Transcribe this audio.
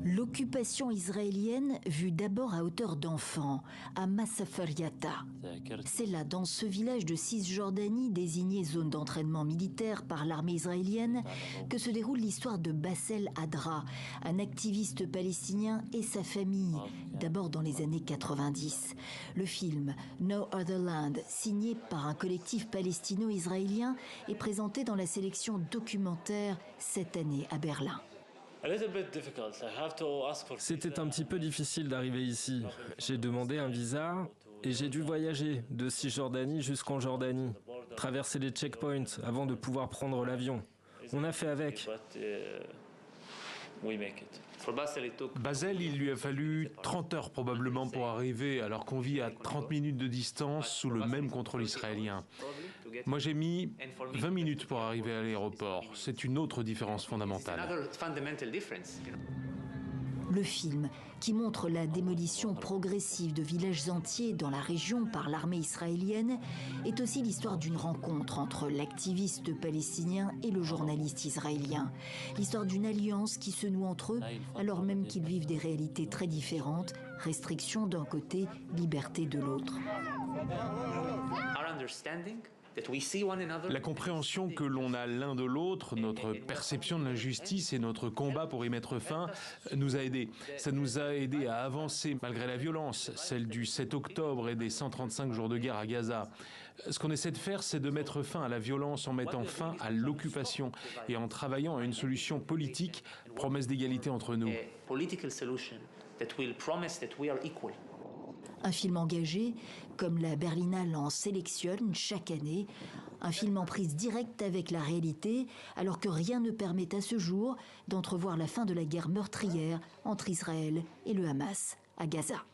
L'occupation israélienne vue d'abord à hauteur d'enfant, à Masafer Yatta. C'est là, dans ce village de Cisjordanie, désigné zone d'entraînement militaire par l'armée israélienne, que se déroule l'histoire de Bassel Adra, un activiste palestinien et sa famille, d'abord dans les années 90. Le film No Other Land, signé par un collectif palestino-israélien, est présenté dans la sélection documentaire cette année à Berlin. C'était un petit peu difficile d'arriver ici. J'ai demandé un visa et j'ai dû voyager de Cisjordanie jusqu'en Jordanie, traverser les checkpoints avant de pouvoir prendre l'avion. On a fait avec. Bassel, il lui a fallu 30 heures probablement pour arriver, alors qu'on vit à 30 minutes de distance sous le même contrôle israélien. Moi, j'ai mis 20 minutes pour arriver à l'aéroport. C'est une autre différence fondamentale. Le film, qui montre la démolition progressive de villages entiers dans la région par l'armée israélienne, est aussi l'histoire d'une rencontre entre l'activiste palestinien et le journaliste israélien. L'histoire d'une alliance qui se noue entre eux, alors même qu'ils vivent des réalités très différentes, restrictions d'un côté, liberté de l'autre. La compréhension que l'on a l'un de l'autre, notre perception de l'injustice et notre combat pour y mettre fin nous a aidés. Ça nous a aidés à avancer malgré la violence, celle du 7 octobre et des 135 jours de guerre à Gaza. Ce qu'on essaie de faire, c'est de mettre fin à la violence en mettant fin à l'occupation et en travaillant à une solution politique, promesse d'égalité entre nous. Un film engagé, comme la Berlinale en sélectionne chaque année, un film en prise directe avec la réalité, alors que rien ne permet à ce jour d'entrevoir la fin de la guerre meurtrière entre Israël et le Hamas à Gaza.